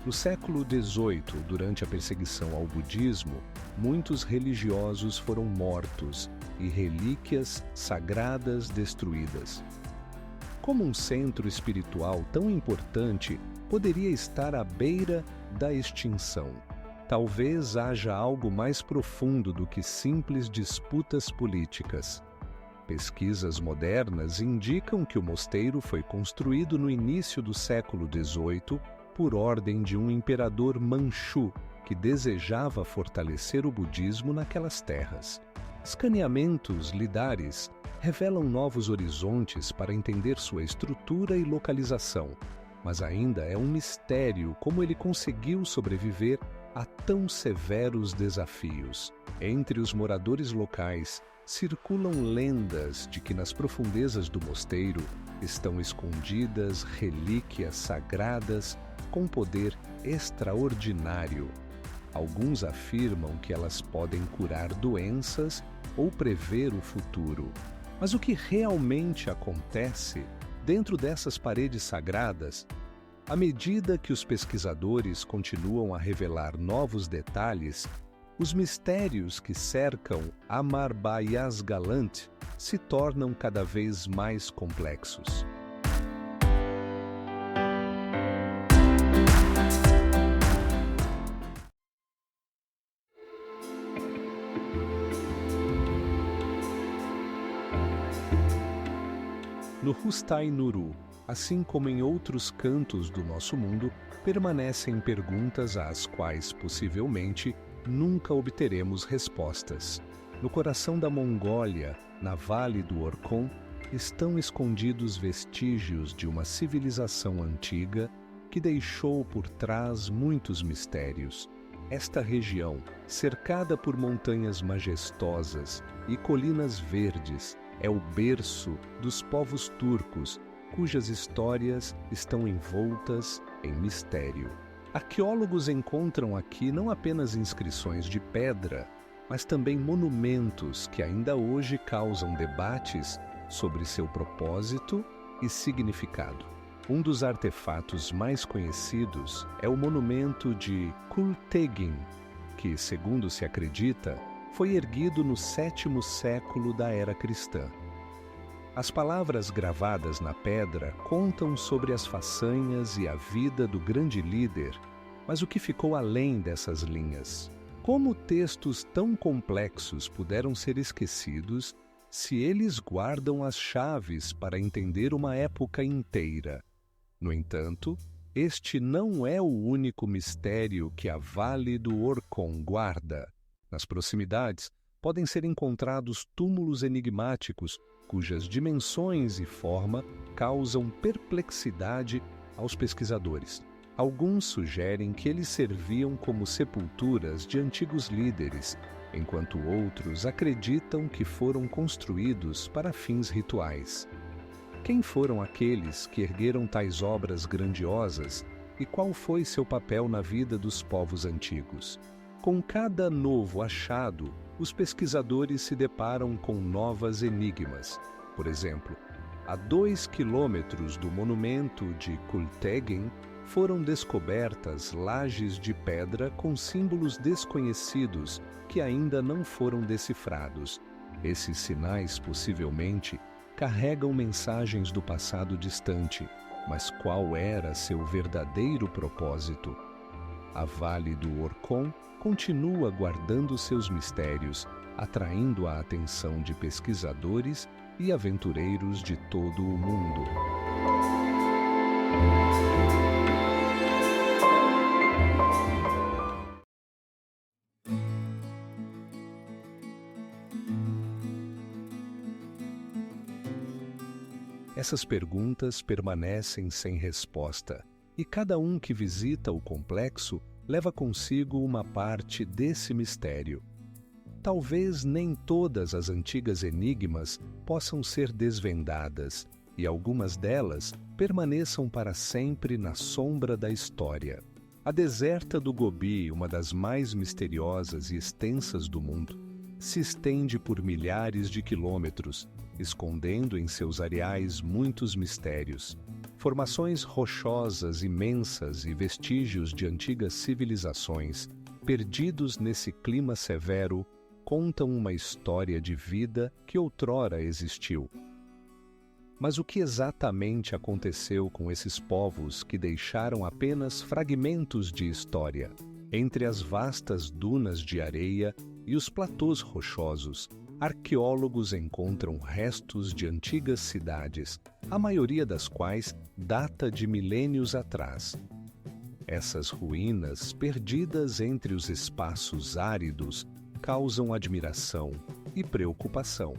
Speaker 1: No século XVIII, durante a perseguição ao budismo, muitos religiosos foram mortos e relíquias sagradas destruídas. Como um centro espiritual tão importante poderia estar à beira da extinção? Talvez haja algo mais profundo do que simples disputas políticas. Pesquisas modernas indicam que o mosteiro foi construído no início do século XVIII por ordem de um imperador manchu que desejava fortalecer o budismo naquelas terras. Escaneamentos lidares revelam novos horizontes para entender sua estrutura e localização, mas ainda é um mistério como ele conseguiu sobreviver a tão severos desafios. Entre os moradores locais, circulam lendas de que nas profundezas do mosteiro estão escondidas relíquias sagradas com poder extraordinário. Alguns afirmam que elas podem curar doenças ou prever o futuro. Mas o que realmente acontece dentro dessas paredes sagradas? À medida que os pesquisadores continuam a revelar novos detalhes, os mistérios que cercam Amarbayasgalant se tornam cada vez mais complexos. No Hustai Nuru, assim como em outros cantos do nosso mundo, permanecem perguntas às quais, possivelmente, nunca obteremos respostas. No coração da Mongólia, na Vale do Orkhon, estão escondidos vestígios de uma civilização antiga que deixou por trás muitos mistérios. Esta região, cercada por montanhas majestosas e colinas verdes, é o berço dos povos turcos, cujas histórias estão envoltas em mistério. Arqueólogos encontram aqui não apenas inscrições de pedra, mas também monumentos que ainda hoje causam debates sobre seu propósito e significado. Um dos artefatos mais conhecidos é o monumento de Kultegin, que, segundo se acredita, foi erguido no 7º século da era cristã. As palavras gravadas na pedra contam sobre as façanhas e a vida do grande líder, mas o que ficou além dessas linhas? Como textos tão complexos puderam ser esquecidos se eles guardam as chaves para entender uma época inteira? No entanto, este não é o único mistério que a Vale do Orkhon guarda. Nas proximidades, podem ser encontrados túmulos enigmáticos cujas dimensões e forma causam perplexidade aos pesquisadores. Alguns sugerem que eles serviam como sepulturas de antigos líderes, enquanto outros acreditam que foram construídos para fins rituais. Quem foram aqueles que ergueram tais obras grandiosas e qual foi seu papel na vida dos povos antigos? Com cada novo achado, os pesquisadores se deparam com novas enigmas. Por exemplo, a 2 quilômetros do monumento de Kultegin foram descobertas lajes de pedra com símbolos desconhecidos que ainda não foram decifrados. Esses sinais, possivelmente, carregam mensagens do passado distante, mas qual era seu verdadeiro propósito? A Vale do Orkhon continua guardando seus mistérios, atraindo a atenção de pesquisadores e aventureiros de todo o mundo. Essas perguntas permanecem sem resposta, e cada um que visita o complexo leva consigo uma parte desse mistério. Talvez nem todas as antigas enigmas possam ser desvendadas, e algumas delas permaneçam para sempre na sombra da história. A deserta do Gobi, uma das mais misteriosas e extensas do mundo, se estende por milhares de quilômetros, escondendo em seus areais muitos mistérios. Formações rochosas imensas e vestígios de antigas civilizações, perdidos nesse clima severo, contam uma história de vida que outrora existiu. Mas o que exatamente aconteceu com esses povos que deixaram apenas fragmentos de história? Entre as vastas dunas de areia e os platôs rochosos, arqueólogos encontram restos de antigas cidades, a maioria das quais data de milênios atrás. Essas ruínas, perdidas entre os espaços áridos, causam admiração e preocupação.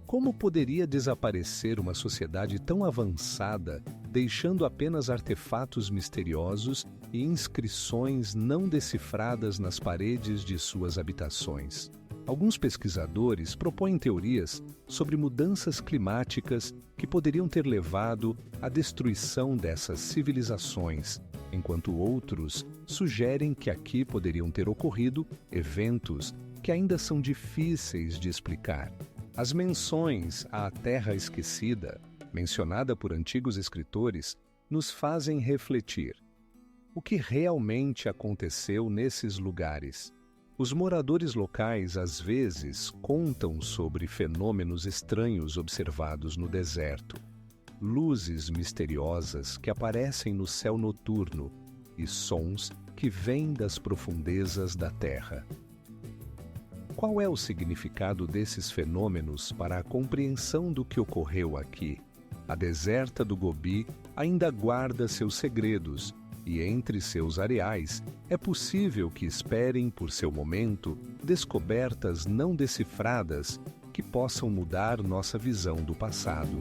Speaker 1: Como poderia desaparecer uma sociedade tão avançada, deixando apenas artefatos misteriosos e inscrições não decifradas nas paredes de suas habitações? Alguns pesquisadores propõem teorias sobre mudanças climáticas que poderiam ter levado à destruição dessas civilizações, enquanto outros sugerem que aqui poderiam ter ocorrido eventos que ainda são difíceis de explicar. As menções à Terra Esquecida, mencionada por antigos escritores, nos fazem refletir. O que realmente aconteceu nesses lugares? Os moradores locais às vezes contam sobre fenômenos estranhos observados no deserto, luzes misteriosas que aparecem no céu noturno e sons que vêm das profundezas da terra. Qual é o significado desses fenômenos para a compreensão do que ocorreu aqui? A deserta do Gobi ainda guarda seus segredos, e entre seus areais é possível que esperem por seu momento descobertas não decifradas que possam mudar nossa visão do passado.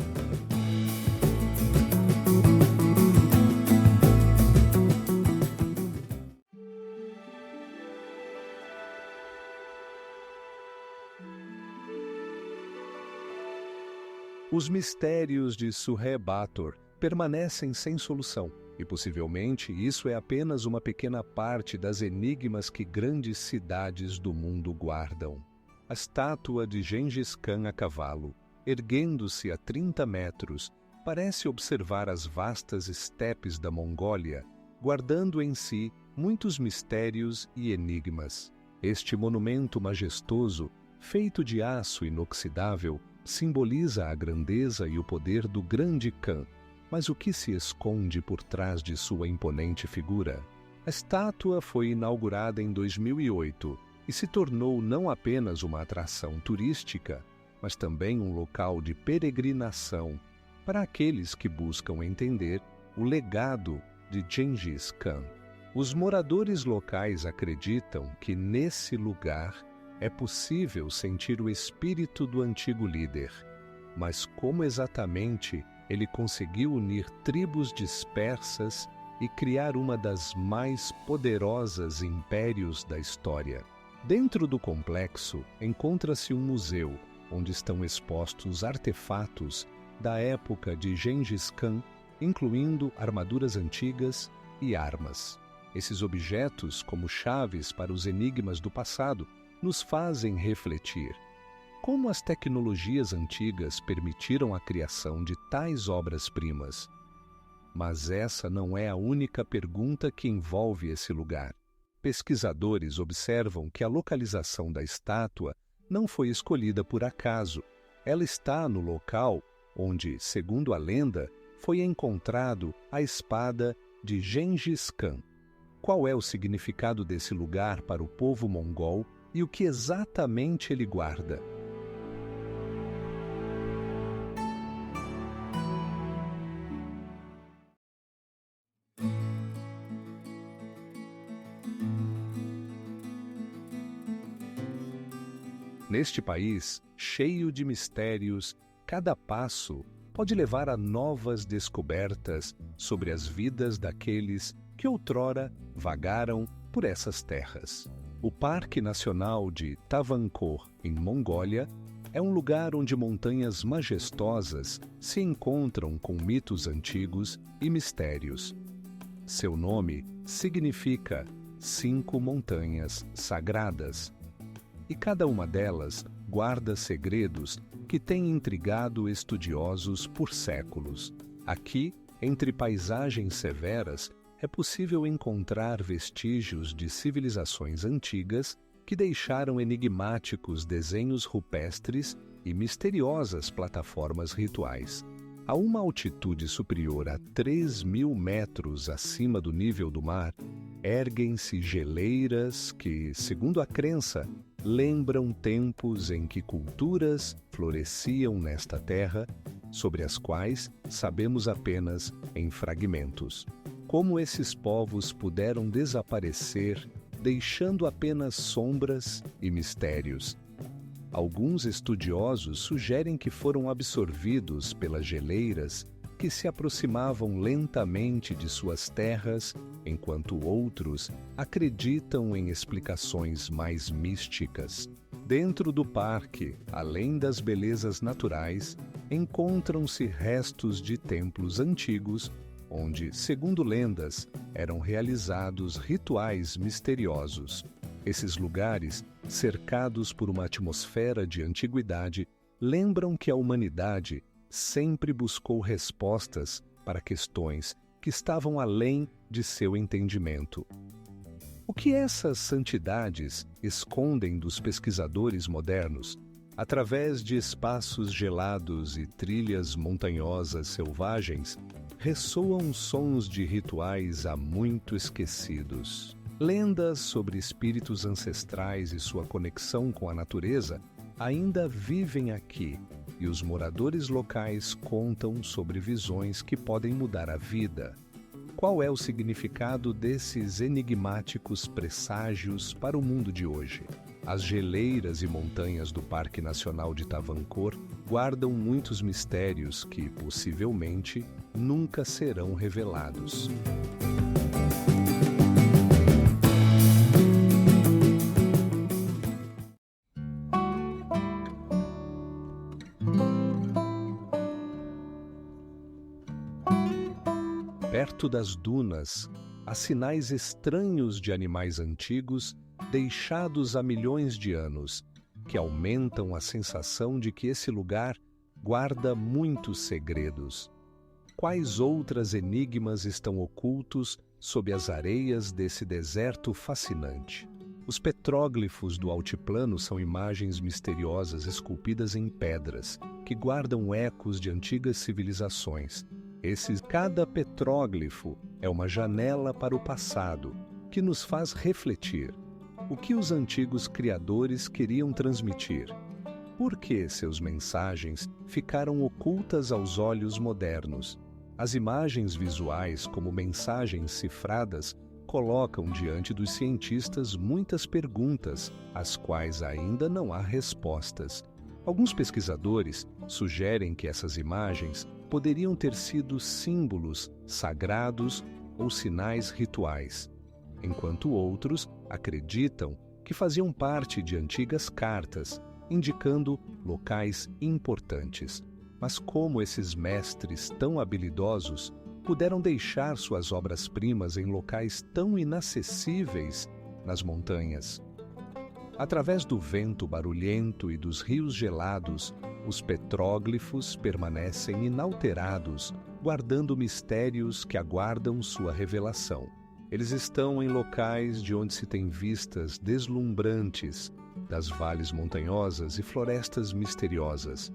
Speaker 1: Os mistérios de Suhe-Bator permanecem sem solução, e possivelmente isso é apenas uma pequena parte das enigmas que grandes cidades do mundo guardam. A estátua de Gengis Khan a cavalo, erguendo-se a 30 metros, parece observar as vastas estepes da Mongólia, guardando em si muitos mistérios e enigmas. Este monumento majestoso, feito de aço inoxidável, simboliza a grandeza e o poder do grande Khan. Mas o que se esconde por trás de sua imponente figura? A estátua foi inaugurada em 2008 e se tornou não apenas uma atração turística, mas também um local de peregrinação para aqueles que buscam entender o legado de Gengis Khan. Os moradores locais acreditam que nesse lugar é possível sentir o espírito do antigo líder. Mas como exatamente ele conseguiu unir tribos dispersas e criar uma das mais poderosas impérios da história? Dentro do complexo encontra-se um museu, onde estão expostos artefatos da época de Gengis Khan, incluindo armaduras antigas e armas. Esses objetos, como chaves para os enigmas do passado, nos fazem refletir. Como as tecnologias antigas permitiram a criação de tais obras-primas? Mas essa não é a única pergunta que envolve esse lugar. Pesquisadores observam que a localização da estátua não foi escolhida por acaso. Ela está no local onde, segundo a lenda, foi encontrado a espada de Gengis Khan. Qual é o significado desse lugar para o povo mongol e o que exatamente ele guarda? Neste país, cheio de mistérios, cada passo pode levar a novas descobertas sobre as vidas daqueles que outrora vagaram por essas terras. O Parque Nacional de Travancore, em Mongólia, É um lugar onde montanhas majestosas se encontram com mitos antigos e mistérios. Seu nome significa 5 montanhas sagradas, e cada uma delas guarda segredos que têm intrigado estudiosos por séculos. Aqui, entre paisagens severas, é possível encontrar vestígios de civilizações antigas que deixaram enigmáticos desenhos rupestres e misteriosas plataformas rituais. A uma altitude superior a 3.000 metros acima do nível do mar, erguem-se geleiras que, segundo a crença, lembram tempos em que culturas floresciam nesta terra, sobre as quais sabemos apenas em fragmentos. Como esses povos puderam desaparecer, deixando apenas sombras e mistérios. Alguns estudiosos sugerem que foram absorvidos pelas geleiras que se aproximavam lentamente de suas terras, enquanto outros acreditam em explicações mais místicas. Dentro do parque, além das belezas naturais, encontram-se restos de templos antigos, onde, segundo lendas, eram realizados rituais misteriosos. Esses lugares, cercados por uma atmosfera de antiguidade, lembram que a humanidade sempre buscou respostas para questões que estavam além de seu entendimento. O que essas santidades escondem dos pesquisadores modernos? Através de espaços gelados e trilhas montanhosas selvagens, ressoam sons de rituais há muito esquecidos. Lendas sobre espíritos ancestrais e sua conexão com a natureza ainda vivem aqui, e os moradores locais contam sobre visões que podem mudar a vida. Qual é o significado desses enigmáticos presságios para o mundo de hoje? As geleiras e montanhas do Parque Nacional de Travancore guardam muitos mistérios que, possivelmente, nunca serão revelados. Perto das dunas, há sinais estranhos de animais antigos deixados há milhões de anos, que aumentam a sensação de que esse lugar guarda muitos segredos. Quais outras enigmas estão ocultos sob as areias desse deserto fascinante? Os petróglifos do altiplano são imagens misteriosas esculpidas em pedras, que guardam ecos de antigas civilizações. Cada petróglifo é uma janela para o passado, que nos faz refletir. O que os antigos criadores queriam transmitir? Por que seus mensagens ficaram ocultas aos olhos modernos? As imagens visuais, como mensagens cifradas, colocam diante dos cientistas muitas perguntas, às quais ainda não há respostas. Alguns pesquisadores sugerem que essas imagens poderiam ter sido símbolos sagrados ou sinais rituais, enquanto outros acreditam que faziam parte de antigas cartas, indicando locais importantes. Mas como esses mestres tão habilidosos puderam deixar suas obras-primas em locais tão inacessíveis nas montanhas? Através do vento barulhento e dos rios gelados, os petróglifos permanecem inalterados, guardando mistérios que aguardam sua revelação. Eles estão em locais de onde se tem vistas deslumbrantes das vales montanhosas e florestas misteriosas,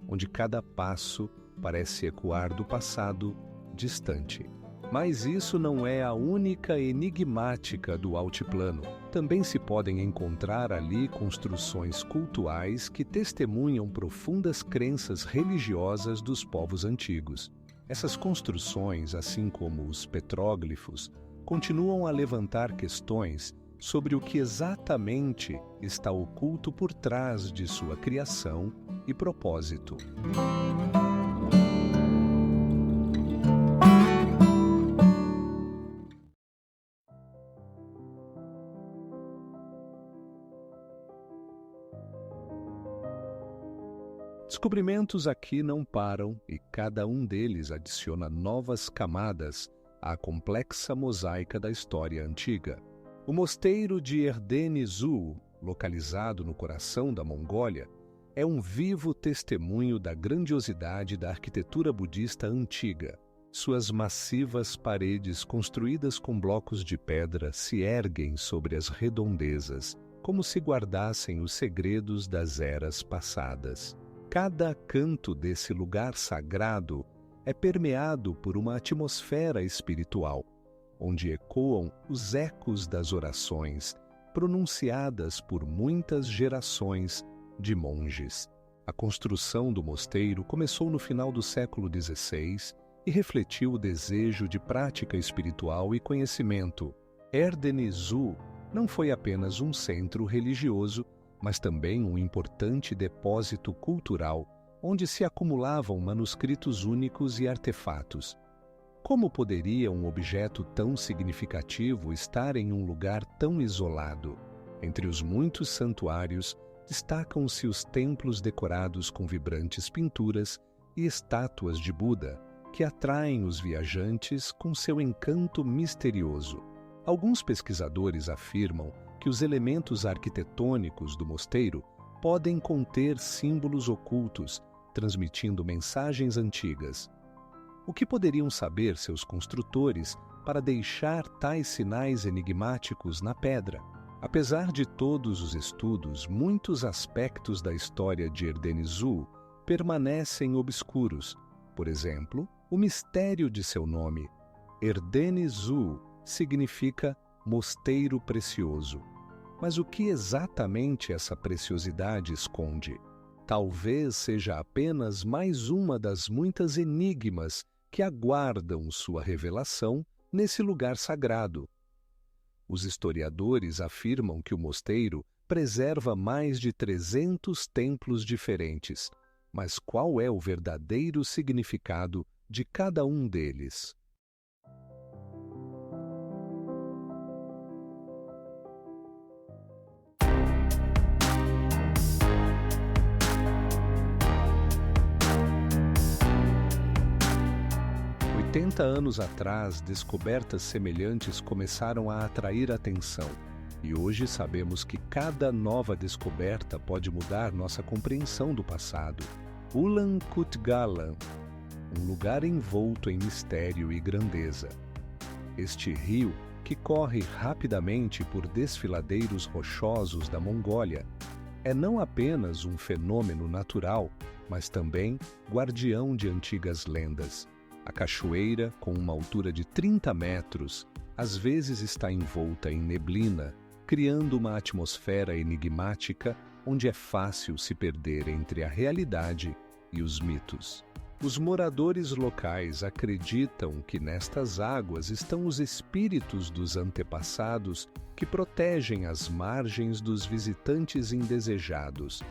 Speaker 1: onde cada passo parece ecoar do passado distante. Mas isso não é a única enigmática do altiplano. Também se podem encontrar ali construções cultuais que testemunham profundas crenças religiosas dos povos antigos. Essas construções, assim como os petróglifos, continuam a levantar questões sobre o que exatamente está oculto por trás de sua criação e propósito. Descobrimentos aqui não param e cada um deles adiciona novas camadas à complexa mosaica da história antiga. O mosteiro de Erdenizu, localizado no coração da Mongólia, é um vivo testemunho da grandiosidade da arquitetura budista antiga. Suas massivas paredes construídas com blocos de pedra se erguem sobre as redondezas, como se guardassem os segredos das eras passadas. Cada canto desse lugar sagrado é permeado por uma atmosfera espiritual, onde ecoam os ecos das orações pronunciadas por muitas gerações de monges. A construção do mosteiro começou no final do século XVI e refletiu o desejo de prática espiritual e conhecimento. Erdenizu não foi apenas um centro religioso, mas também um importante depósito cultural, onde se acumulavam manuscritos únicos e artefatos. Como poderia um objeto tão significativo estar em um lugar tão isolado? Entre os muitos santuários, destacam-se os templos decorados com vibrantes pinturas e estátuas de Buda, que atraem os viajantes com seu encanto misterioso. Alguns pesquisadores afirmam que os elementos arquitetônicos do mosteiro podem conter símbolos ocultos, transmitindo mensagens antigas. O que poderiam saber seus construtores para deixar tais sinais enigmáticos na pedra? Apesar de todos os estudos, muitos aspectos da história de Erdenizu permanecem obscuros. Por exemplo, o mistério de seu nome. Erdenizu significa mosteiro precioso. Mas o que exatamente essa preciosidade esconde? Talvez seja apenas mais uma das muitas enigmas que aguardam sua revelação nesse lugar sagrado. Os historiadores afirmam que o mosteiro preserva mais de 300 templos diferentes, mas qual é o verdadeiro significado de cada um deles? Oitenta anos atrás, descobertas semelhantes começaram a atrair atenção, e hoje sabemos que cada nova descoberta pode mudar nossa compreensão do passado. Ulan Kutgalan, um lugar envolto em mistério e grandeza. Este rio, que corre rapidamente por desfiladeiros rochosos da Mongólia, é não apenas um fenômeno natural, mas também guardião de antigas lendas. A cachoeira, com uma altura de 30 metros, às vezes está envolta em neblina, criando uma atmosfera enigmática onde é fácil se perder entre a realidade e os mitos. Os moradores locais acreditam que nestas águas estão os espíritos dos antepassados que protegem as margens dos visitantes indesejados.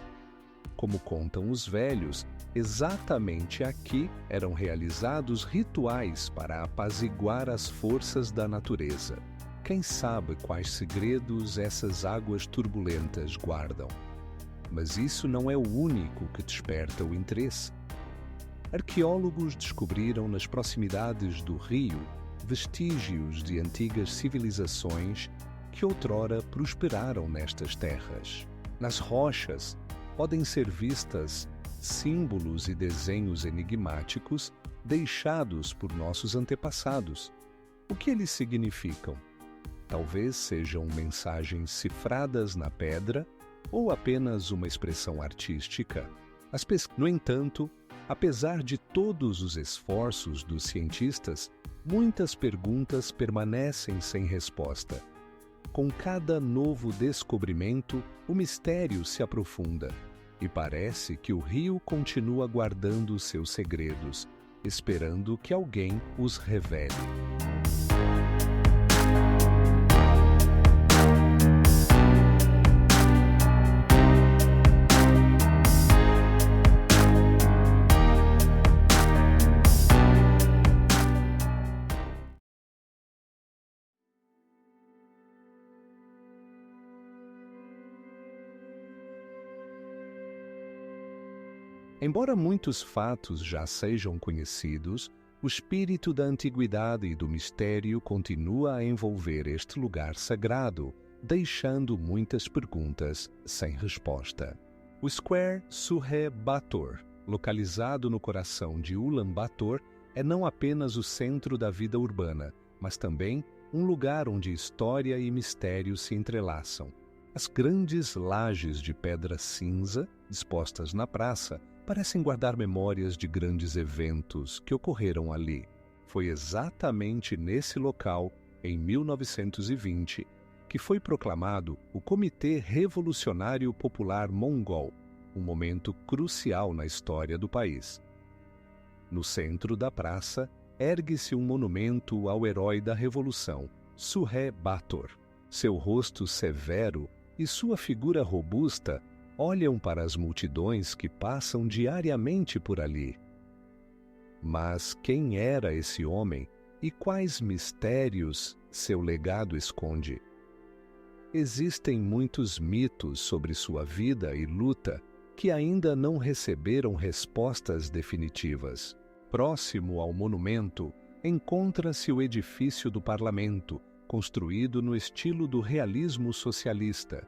Speaker 1: Como contam os velhos, exatamente aqui eram realizados rituais para apaziguar as forças da natureza. Quem sabe quais segredos essas águas turbulentas guardam? Mas isso não é o único que desperta o interesse. Arqueólogos descobriram nas proximidades do rio vestígios de antigas civilizações que outrora prosperaram nestas terras. Nas rochas podem ser vistas símbolos e desenhos enigmáticos deixados por nossos antepassados. O que eles significam? Talvez sejam mensagens cifradas na pedra ou apenas uma expressão artística. No entanto, apesar de todos os esforços dos cientistas, muitas perguntas permanecem sem resposta. Com cada novo descobrimento, o mistério se aprofunda e parece que o rio continua guardando seus segredos, esperando que alguém os revele. Embora muitos fatos já sejam conhecidos, o espírito da antiguidade e do mistério continua a envolver este lugar sagrado, deixando muitas perguntas sem resposta. O Square Surre Bator, localizado no coração de Ulaanbaatar, é não apenas o centro da vida urbana, mas também um lugar onde história e mistério se entrelaçam. As grandes lajes de pedra cinza, dispostas na praça, parecem guardar memórias de grandes eventos que ocorreram ali. Foi exatamente nesse local, em 1920, que foi proclamado o Comitê Revolucionário Popular Mongol, um momento crucial na história do país. No centro da praça, ergue-se um monumento ao herói da Revolução, Surre Bator. Seu rosto severo e sua figura robusta olham para as multidões que passam diariamente por ali. Mas quem era esse homem e quais mistérios seu legado esconde? Existem muitos mitos sobre sua vida e luta que ainda não receberam respostas definitivas. Próximo ao monumento, encontra-se o edifício do parlamento, construído no estilo do realismo socialista.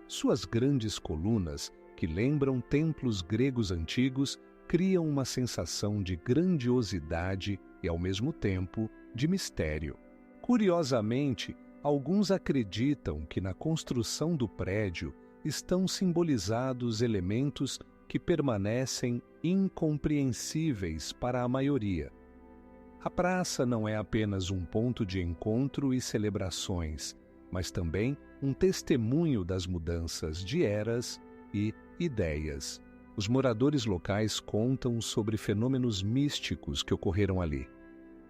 Speaker 1: Suas grandes colunas, que lembram templos gregos antigos, criam uma sensação de grandiosidade e, ao mesmo tempo, de mistério. Curiosamente, alguns acreditam que na construção do prédio estão simbolizados elementos que permanecem incompreensíveis para a maioria. A praça não é apenas um ponto de encontro e celebrações, mas também um testemunho das mudanças de eras e ideias. Os moradores locais contam sobre fenômenos místicos que ocorreram ali.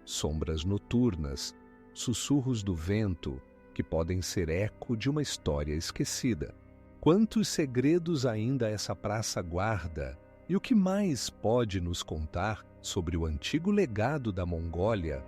Speaker 1: Sombras noturnas, sussurros do vento, que podem ser eco de uma história esquecida. Quantos segredos ainda essa praça guarda? E o que mais pode nos contar sobre o antigo legado da Mongólia